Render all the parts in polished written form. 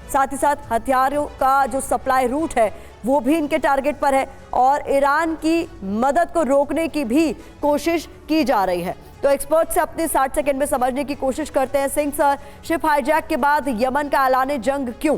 साथ ही साथ हथियारों का जो सप्लाई रूट है वो भी इनके टारगेट पर है और ईरान की मदद को रोकने की भी कोशिश की जा रही है। तो एक्सपर्ट से अपने 60 सेकंड में समझने की कोशिश करते हैं। सिंह सर, शिप हाईजैक के बाद यमन का ऐलान जंग क्यों?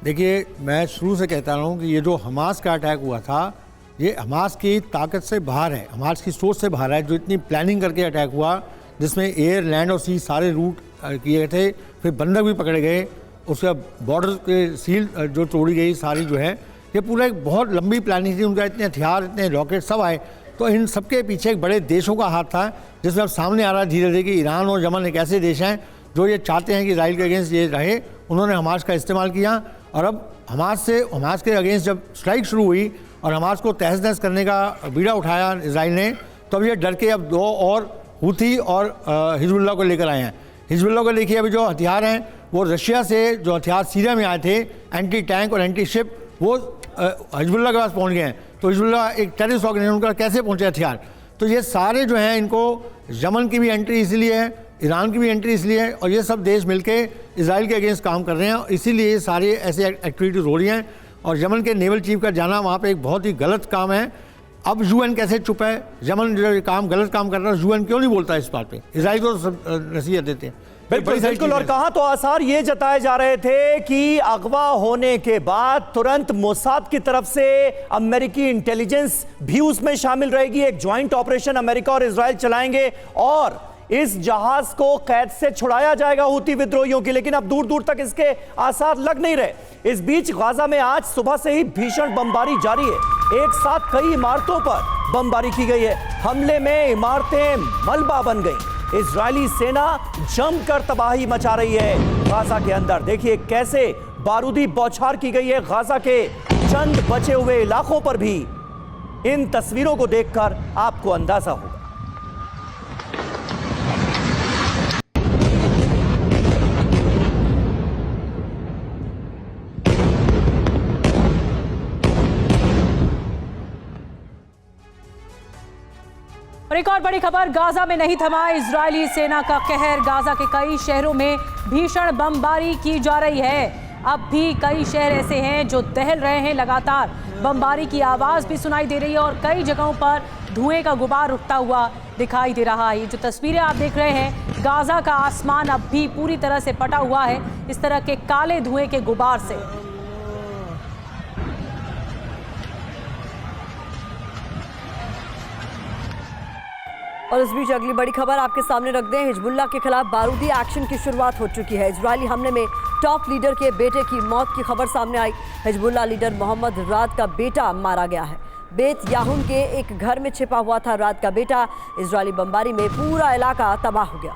देखिए, मैं शुरू से कहता रहा हूँ कि ये जो हमास का अटैक हुआ था ये हमास की ताकत से बाहर है, हमास की सोच से बाहर है। जो इतनी प्लानिंग करके अटैक हुआ जिसमें एयर, लैंड और सी सारे रूट किए गए थे, फिर बंधक भी पकड़े गए, उसका बॉर्डर के सील जो तोड़ी गई सारी जो है, ये पूरा एक बहुत लंबी प्लानिंग थी। उनका इतने हथियार, इतने रॉकेट सब आए, तो इन सबके पीछे एक बड़े देशों का हाथ था, जिसमें अब सामने आ रहा है धीरे धीरे कि ईरान और यमन एक ऐसे देश हैं जो ये चाहते हैं कि इसराइल के अगेंस्ट ये रहे। उन्होंने हमास का इस्तेमाल किया और अब हमास के अगेंस्ट जब स्ट्राइक शुरू हुई और हमास को तहस नहस करने का बीड़ा उठाया इसराइल ने, तब ये डर के अब दो और हूथी और हिजबुल्लाह को लेकर आए हैं। हिजबुल्लाह को लेके अभी जो हथियार हैं वो रशिया से जो हथियार सीरिया में आए थे, एंटी टैंक और एंटी शिप, वो हिजबुल्लाह के पास पहुंच गए हैं। तो हिजबुल्लाह एक टेररिस्ट ऑर्गेनाइजेशन, उनका कैसे पहुंचे हथियार? तो ये सारे जो हैं, इनको यमन की भी एंट्री इसलिए है, ईरान की भी एंट्री इसलिए है, और ये सब देश मिलके इजराइल के अगेंस्ट काम कर रहे हैं, इसीलिए ये सारे ऐसे एक्टिविटीज़ हो रही हैं। और यमन के नेवल चीफ का जाना वहाँ पे एक बहुत ही गलत काम है। अब यूएन कैसे चुप है? यमन जो गलत काम कर रहा है, यूएन क्यों नहीं बोलता इस बात पे? इजराइल को सब नसीहत देते हैं। बिल्कुल। और कहां तो आसार ये जताए जा रहे थे कि अगवा होने के बाद तुरंत मोसाद की तरफ से अमेरिकी इंटेलिजेंस भी उसमें शामिल रहेगी, एक ज्वाइंट ऑपरेशन अमेरिका और इजराइल चलाएंगे और इस जहाज को कैद से छुड़ाया जाएगा हूती विद्रोहियों की। लेकिन अब दूर दूर तक इसके आसार लग नहीं रहे। इस बीच गाजा में आज सुबह से ही भीषण बमबारी जारी है। एक साथ कई इमारतों पर बमबारी की गई है। हमले में इमारतें मलबा बन गई। इजरायली सेना जमकर तबाही मचा रही है गाजा के अंदर। देखिए कैसे बारूदी बौछार की गई है गाजा के चंद बचे हुए इलाकों पर भी। इन तस्वीरों को देखकर आपको अंदाजा होगा। और एक और बड़ी खबर, गाजा में नहीं थमा इजरायली सेना का कहर। गाजा के कई शहरों में भीषण बमबारी की जा रही है। अब भी कई शहर ऐसे हैं जो दहल रहे हैं। लगातार बमबारी की आवाज़ भी सुनाई दे रही है और कई जगहों पर धुएं का गुबार उठता हुआ दिखाई दे रहा है। ये जो तस्वीरें आप देख रहे हैं, गाजा का आसमान अब भी पूरी तरह से पटा हुआ है इस तरह के काले धुएं के गुबार से। और इस बीच अगली बड़ी खबर आपके सामने रख दें। हिजबुल्लाह के खिलाफ बारूदी एक्शन की शुरुआत हो चुकी है। इजरायली हमले में टॉप लीडर के बेटे की मौत की खबर सामने आई। हिजबुल्लाह लीडर मोहम्मद राद का बेटा मारा गया है। बेत याहुन के एक घर में छिपा हुआ था राद का बेटा। इजरायली बमबारी में पूरा इलाका तबाह हो गया।